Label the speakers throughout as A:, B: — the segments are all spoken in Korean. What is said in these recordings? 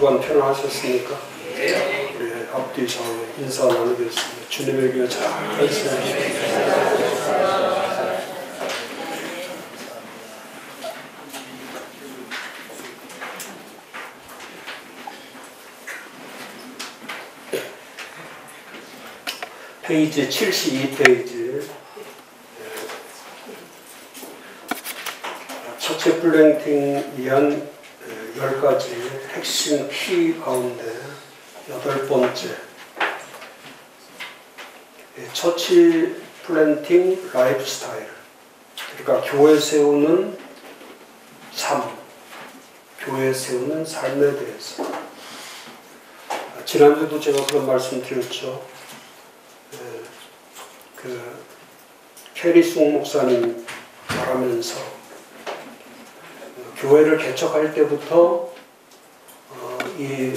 A: 주간 편안하셨습니까? 네, 앞뒤 좌우 인사 나누겠습니다. 주님의 교회 잘 말씀하십시오. 페이지 72페이지. 첫째 플랭팅 위한 10가지 핵심 키 가운데 8번째, 처치 플랜팅 라이프 스타일, 그러니까 교회 세우는 삶, 교회 세우는 삶에 대해서. 지난주도 제가 그런 말씀 드렸죠. 캐리송 목사님 말하면서 교회를 개척할 때부터 이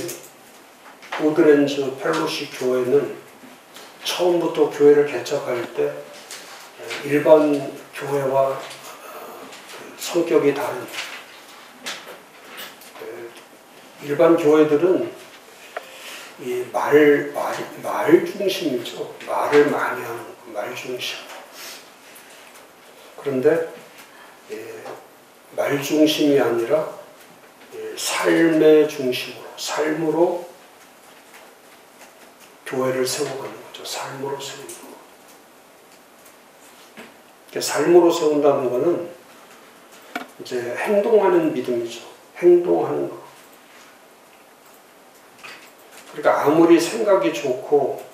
A: 우드랜즈 펠로시 교회는 처음부터 교회를 개척할 때 일반 교회와 성격이 다른, 일반 교회들은 이 말 중심이죠. 말을 많이 하는 거, 말 중심. 그런데 말 중심이 아니라 삶의 중심으로, 삶으로 교회를 세워가는 거죠. 삶으로 세우는 거. 삶으로 세운다는 거는 이제 행동하는 믿음이죠. 행동하는 거. 그러니까 아무리 생각이 좋고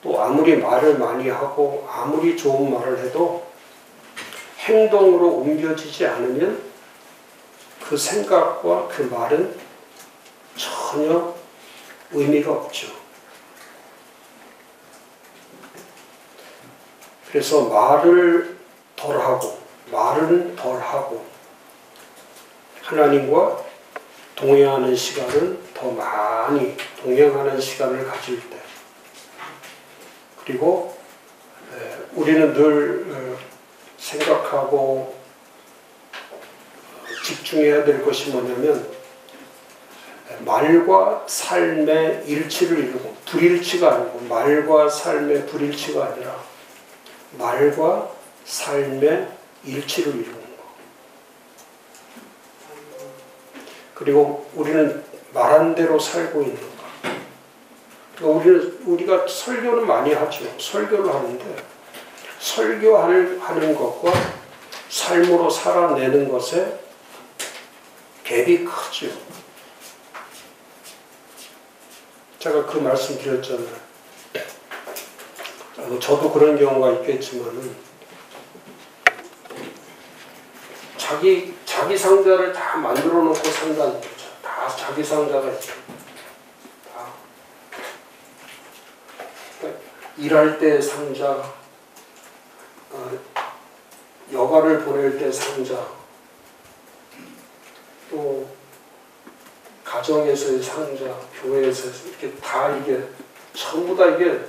A: 또 아무리 말을 많이 하고 아무리 좋은 말을 해도 행동으로 옮겨지지 않으면 그 생각과 그 말은 전혀 의미가 없죠. 그래서 말은 덜하고 하나님과 동행하는 시간은 더 많이 동행하는 시간을 가질 때, 그리고 우리는 늘 생각하고 집중해야 될 것이 뭐냐면 말과 삶의 일치를 이루고, 불일치가 아니고 말과 삶의 불일치가 아니라 말과 삶의 일치를 이루는 거. 그리고 우리는 말한 대로 살고 있는 거. 그러니까 우리가 설교는 많이 하죠. 설교를 하는데 설교하는 것과 삶으로 살아내는 것에 갭이 크죠. 제가 그 말씀 드렸잖아요. 저도 그런 경우가 있겠지만은 자기 상자를 다 만들어 놓고 산다는 거죠. 다 자기 상자가 있죠. 다. 그러니까 일할 때 상자, 여가를 보낼 때 상자, 또 가정에서의 상자, 교회에서 이렇게 다 이게 전부 다 이게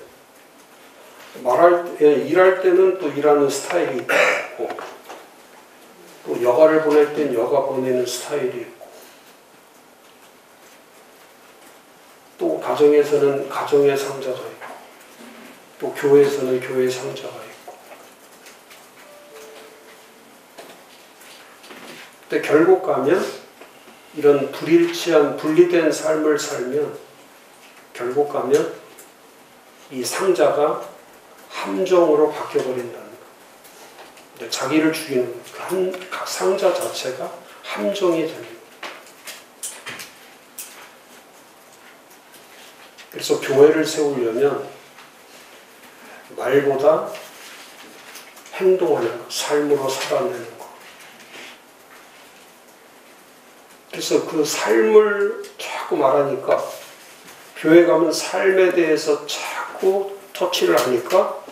A: 일할 때는 또 일하는 스타일이 있고, 또 여가를 보낼 땐 여가 보내는 스타일이 있고, 또 가정에서는 가정의 상자가 있고, 또 교회에서는 교회의 상자가 있고. 근데 결국 가면 이런 불일치한 분리된 삶을 살면 결국 가면 이 상자가 함정으로 바뀌어버린다는 거. 자기를 죽이는 각 상자 자체가 함정이 됩니다. 그래서 교회를 세우려면 말보다 행동하는 것, 삶으로 살아내는 것. 그래서 그 삶을 자꾸 말하니까, 교회 가면 삶에 대해서 자꾸 터치를 하니까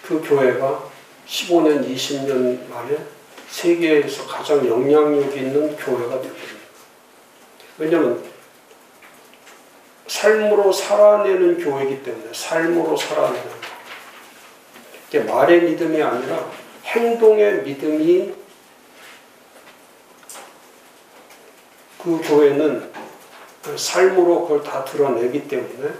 A: 그 교회가 15년, 20년 만에 세계에서 가장 영향력 있는 교회가 됩니다. 왜냐하면 삶으로 살아내는 교회이기 때문에. 삶으로 살아내는 거. 이게 말의 믿음이 아니라 행동의 믿음이 그 교회는 삶으로 그걸 다 드러내기 때문에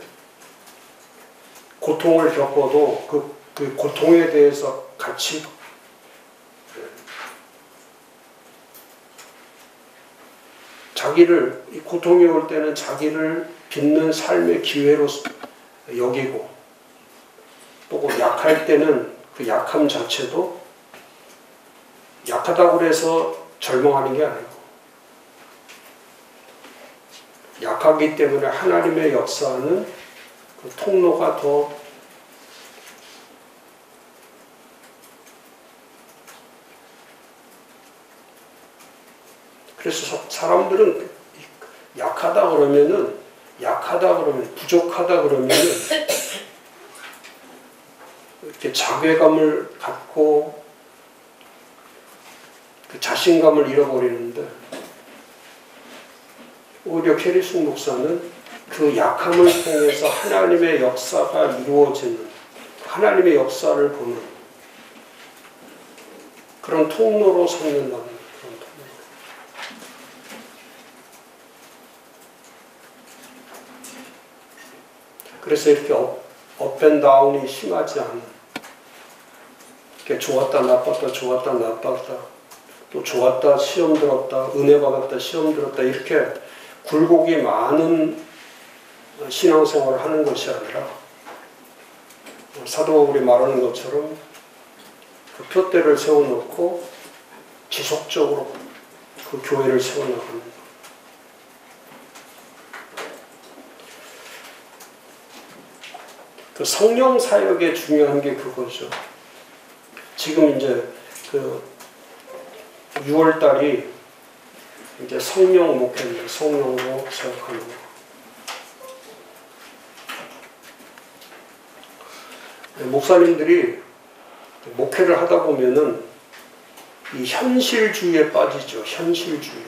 A: 고통을 겪어도 그 고통에 대해서 같이 자기를, 이 고통이 올 때는 자기를 빚는 삶의 기회로 여기고, 또 약할 때는 그 약함 자체도 약하다고 해서 절망하는 게 아니고, 약하기 때문에 하나님의 역사는 그 통로가 더 그래서 사람들은 약하다 그러면 부족하다 그러면은 이렇게 자괴감을 갖고 그 자신감을 잃어버리는데, 오히려 캐리슨 목사는 그 약함을 통해서 하나님의 역사가 이루어지는, 하나님의 역사를 보는 그런 통로로 삼는다는 그런 통로. 그래서 이렇게 업앤다운이 심하지 않은, 이렇게 좋았다 나빴다 좋았다 나빴다, 또 좋았다 시험 들었다 은혜 받았다 시험 들었다, 이렇게 굴곡이 많은 신앙생활을 하는 것이 아니라 사도 바울이 말하는 것처럼 그 표대를 세워놓고 지속적으로 그 교회를 세워나가는 것. 그 성령 사역에 중요한 게 그거죠. 지금 이제 그 6월달이 이제 성령 목회입니다. 성령으로 사역하는 거. 목사님들이 목회를 하다 보면은 이 현실주의에 빠지죠. 현실주의.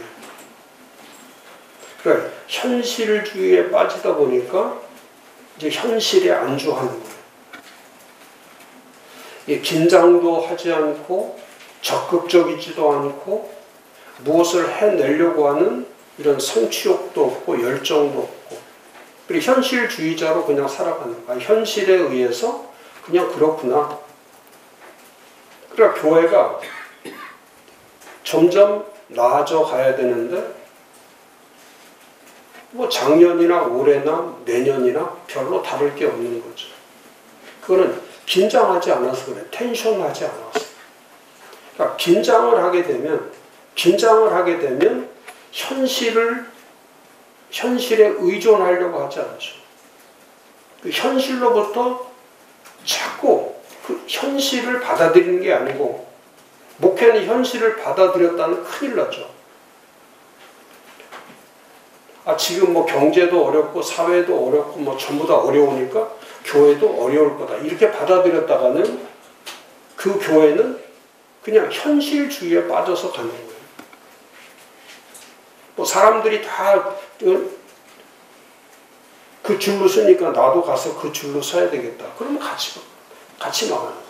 A: 그러니까 현실주의에 빠지다 보니까 이제 현실에 안주하는 거예요. 긴장도 하지 않고 적극적이지도 않고 무엇을 해내려고 하는 이런 성취욕도 없고 열정도 없고, 그리고 현실주의자로 그냥 살아가는 거야. 현실에 의해서 그냥 그렇구나. 그러니까 교회가 점점 나아져 가야 되는데 뭐 작년이나 올해나 내년이나 별로 다를 게 없는 거죠. 그거는 긴장하지 않아서 그래. 텐션하지 않아서. 그러니까 긴장을 하게 되면 현실에 의존하려고 하지 않죠. 그 현실로부터 자꾸 그 현실을 받아들이는 게 아니고, 목회는 현실을 받아들였다는 큰일 나죠. 지금 뭐 경제도 어렵고 사회도 어렵고 뭐 전부 다 어려우니까 교회도 어려울 거다, 이렇게 받아들였다가는 그 교회는 그냥 현실주의에 빠져서 가는 거예요. 뭐 사람들이 다 그 줄로 서니까 나도 가서 그 줄로 서야 되겠다. 그러면 같이 나가는 거예요.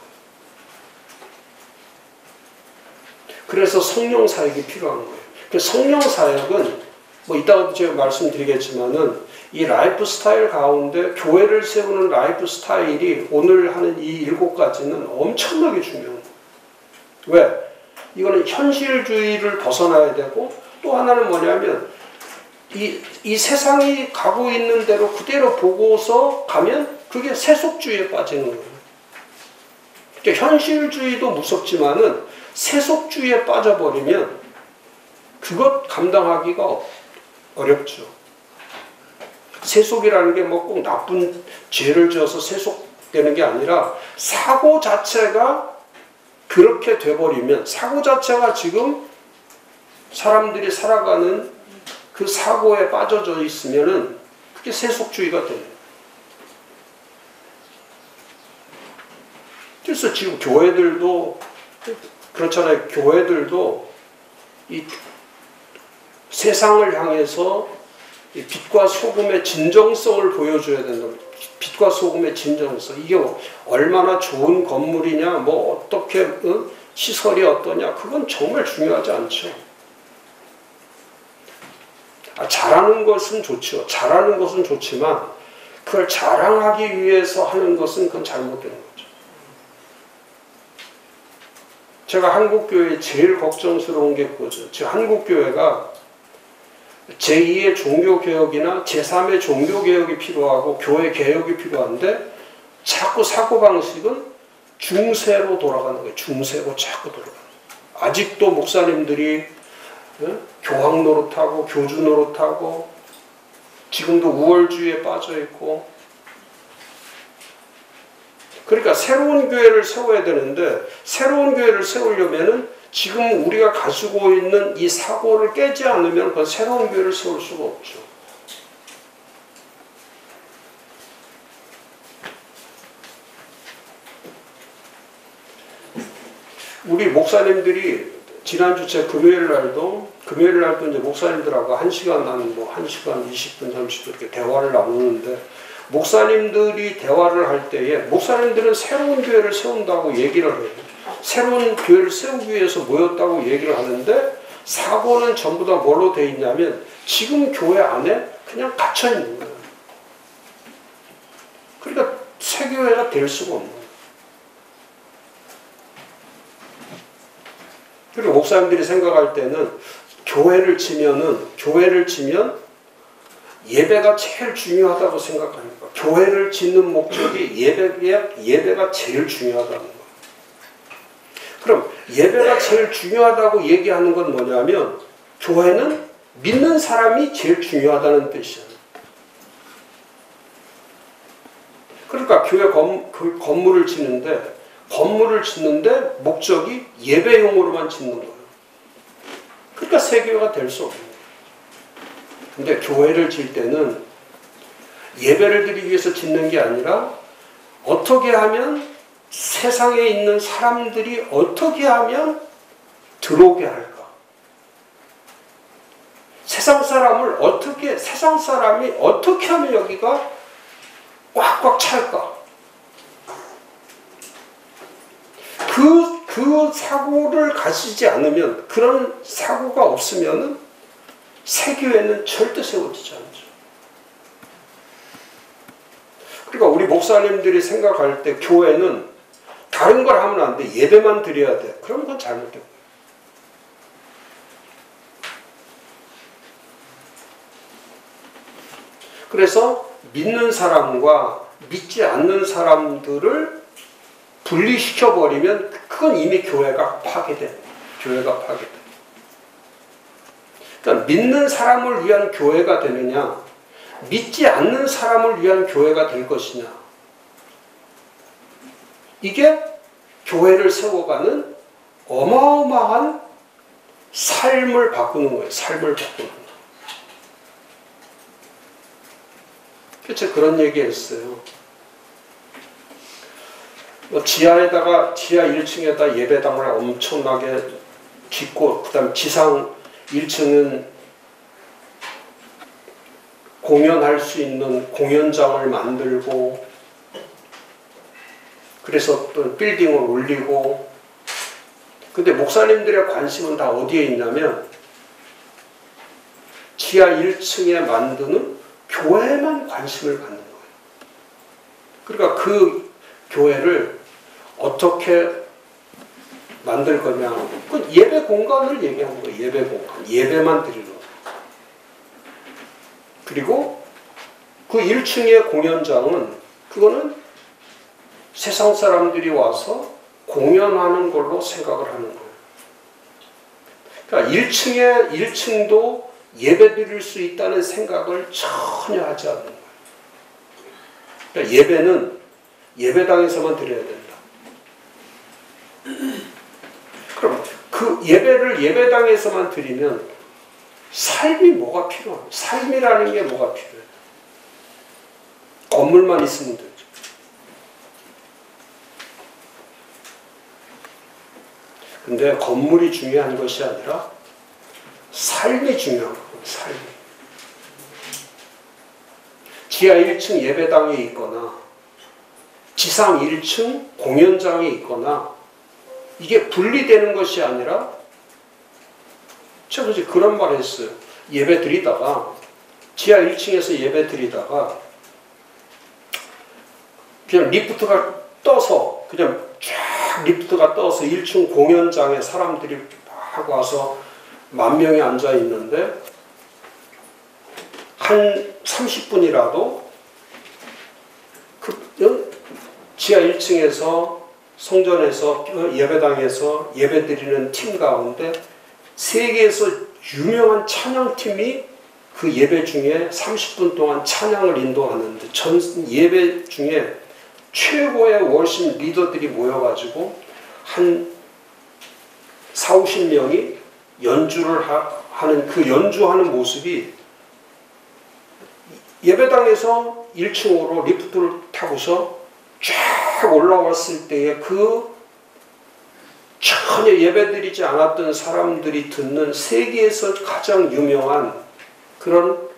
A: 그래서 성령 사역이 필요한 거예요. 그 성령 사역은 뭐 이따가도 제가 말씀드리겠지만은 이 라이프 스타일 가운데 교회를 세우는 라이프 스타일이 오늘 하는 이 7가지는 엄청나게 중요한 거예요. 왜? 이거는 현실주의를 벗어나야 되고, 또 하나는 뭐냐면 이 세상이 가고 있는 대로 그대로 보고서 가면 그게 세속주의에 빠지는 거예요. 그러니까 현실주의도 무섭지만은 세속주의에 빠져버리면 그것 감당하기가 어렵죠. 세속이라는 게 뭐 꼭 나쁜 죄를 지어서 세속되는 게 아니라 사고 자체가 그렇게 돼버리면, 사고 자체가 지금 사람들이 살아가는 그 사고에 빠져져 있으면은 그게 세속주의가 돼요. 그래서 지금 교회들도 그렇잖아요. 교회들도 이 세상을 향해서 이 빛과 소금의 진정성을 보여줘야 된다. 빛과 소금의 진정성. 이게 얼마나 좋은 건물이냐, 뭐 어떻게 시설이 어떠냐, 그건 정말 중요하지 않죠. 잘하는 것은 좋죠. 잘하는 것은 좋지만 그걸 자랑하기 위해서 하는 것은 그건 잘못된 거죠. 제가 한국교회에 제일 걱정스러운 게 그거죠. 지금 한국교회가 제2의 종교개혁이나 제3의 종교개혁이 필요하고 교회 개혁이 필요한데 자꾸 사고방식은 중세로 돌아가는 거예요. 중세로 자꾸 돌아가는 거예요. 아직도 목사님들이 교황 노릇하고 교주 노릇하고 지금도 우월주의에 빠져있고, 그러니까 새로운 교회를 세워야 되는데 새로운 교회를 세우려면은 지금 우리가 가지고 있는 이 사고를 깨지 않으면 그 새로운 교회를 세울 수가 없죠. 우리 목사님들이 지난주 제 금요일 날도 이제 목사님들하고 1시간 한 1시간 20분 30분 이렇게 대화를 나누는데, 목사님들이 대화를 할 때에 목사님들은 새로운 교회를 세운다고 얘기를 해요. 새로운 교회를 세우기 위해서 모였다고 얘기를 하는데 사고는 전부 다 뭘로 돼 있냐면 지금 교회 안에 그냥 갇혀 있는 거예요. 그러니까 새 교회가 될 수가 없는 거예요. 그리고 목사님들이 생각할 때는 교회를 치면 예배가 제일 중요하다고 생각합니다. 교회를 짓는 목적이 예배가 제일 중요하다는 거예요. 그럼 예배가 제일 중요하다고 얘기하는 건 뭐냐면 교회는 믿는 사람이 제일 중요하다는 뜻이에요. 그러니까 교회 건물을 짓는데 목적이 예배용으로만 짓는 거예요. 그러니까 새 교회가 될 수 없는 거예요. 근데 교회를 질 때는 예배를 드리기 위해서 짓는 게 아니라 어떻게 하면 세상에 있는 사람들이 어떻게 하면 들어오게 할까? 세상 사람이 어떻게 하면 여기가 꽉꽉 찰까? 그 사고를 가지지 않으면, 그런 사고가 없으면은 새 교회는 절대 세워지지 않죠. 그러니까 우리 목사님들이 생각할 때 교회는 다른 걸 하면 안 돼. 예배만 드려야 돼. 그럼 그건 잘못된 거예요. 그래서 믿는 사람과 믿지 않는 사람들을 분리시켜버리면 그건 이미 교회가 파괴돼요. 교회가 파괴돼요. 그러니까 믿는 사람을 위한 교회가 되느냐, 믿지 않는 사람을 위한 교회가 될 것이냐, 이게 교회를 세워가는 어마어마한 삶을 바꾸는 거예요. 삶을 바꾸는 거예요. 그래서 그런 얘기 했어요. 지하 1층에다 예배당을 엄청나게 짓고, 그 다음 지상 1층은 공연할 수 있는 공연장을 만들고, 그래서 또 빌딩을 올리고. 근데 목사님들의 관심은 다 어디에 있냐면 지하 1층에 만드는 교회만 관심을 갖는 거예요. 그러니까 그 교회를 어떻게 만들 거냐, 그 예배 공간을 얘기하는 거예요. 예배 공간, 예배만 드리는 거예요. 그리고 그 1층의 공연장은, 그거는 세상 사람들이 와서 공연하는 걸로 생각을 하는 거예요. 그러니까 1층도 예배 드릴 수 있다는 생각을 전혀 하지 않는 거예요. 그러니까 예배는 예배당에서만 드려야 된다. 그럼 그 예배를 예배당에서만 드리면 삶이 뭐가 필요합니까? 삶이라는 게 뭐가 필요해요? 건물만 있으면 되죠. 근데 건물이 중요한 것이 아니라 삶이 중요한 거예요. 삶이. 지하 1층 예배당에 있거나 지상 1층 공연장에 있거나, 이게 분리되는 것이 아니라, 제가 이제 그런 말 했어요. 예배 드리다가 지하 1층에서 예배 드리다가 그냥 리프트가 떠서 그냥 쫙 리프트가 떠서 1층 공연장에 사람들이 막 와서 10,000명이 앉아 있는데 한 30분이라도 그 지하 1층에서 성전에서 예배당에서 예배드리는 팀 가운데 세계에서 유명한 찬양팀이 그 예배 중에 30분 동안 찬양을 인도하는데 전 예배 중에 최고의 월십 리더들이 모여가지고 한 40-50명이 연주를 하는 그 연주하는 모습이 예배당에서 1층으로 리프트를 타고서 쫙 올라왔을 때의 그 전혀 예배드리지 않았던 사람들이 듣는 세계에서 가장 유명한 그런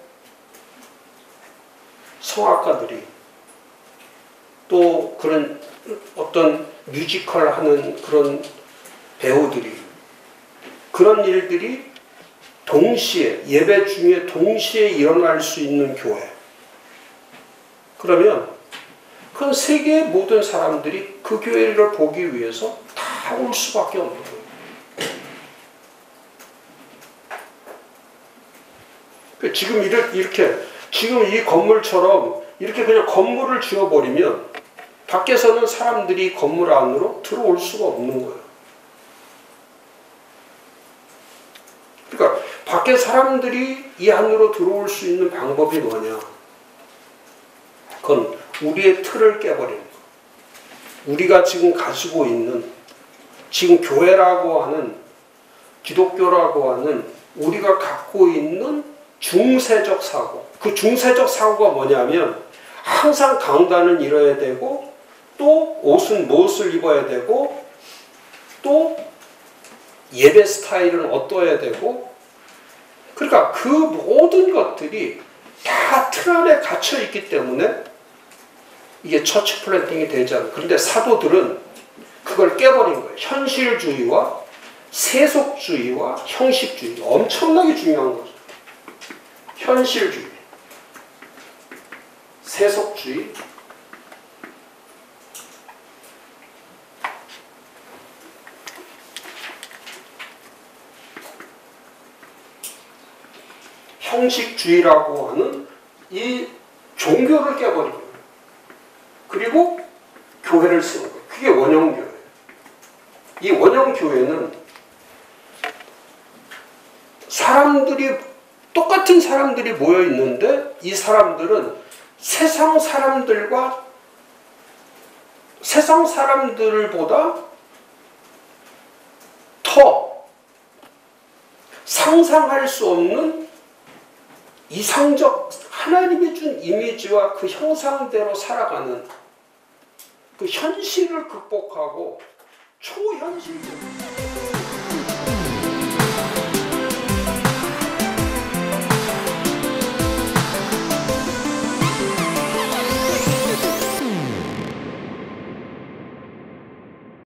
A: 성악가들이 또 그런 어떤 뮤지컬 하는 그런 배우들이 그런 일들이 동시에 예배 중에 동시에 일어날 수 있는 교회. 그러면 그건 세계의 모든 사람들이 그 교회를 보기 위해서 다 올 수밖에 없는 거예요. 지금 이렇게 지금 이 건물처럼 이렇게 그냥 건물을 지어버리면 밖에서는 사람들이 건물 안으로 들어올 수가 없는 거예요. 그러니까 밖에 사람들이 이 안으로 들어올 수 있는 방법이 뭐냐? 그건 우리의 틀을 깨버리는 거예요. 우리가 지금 가지고 있는 지금 교회라고 하는 기독교라고 하는 우리가 갖고 있는 중세적 사고. 그 중세적 사고가 뭐냐면 항상 강단은 이뤄야 되고 또 옷은 무엇을 입어야 되고 또 예배 스타일은 어떠해야 되고 그러니까 그 모든 것들이 다 틀 안에 갇혀 있기 때문에 이게 처치 플랜팅이 되지 않아요. 그런데 사도들은 그걸 깨버린 거예요. 현실주의와 세속주의와 형식주의. 엄청나게 중요한 거죠. 현실주의, 세속주의, 형식주의라고 하는 이 종교를 깨버린 거예요. 그리고 교회를 쓰는 거예요. 그게 원형교회예요. 이 원형교회는 사람들이 똑같은 사람들이 모여 있는데 이 사람들은 세상 사람들보다 더 상상할 수 없는 이상적 하나님이 준 이미지와 그 형상대로 살아가는 그 현실을 극복하고 초현실적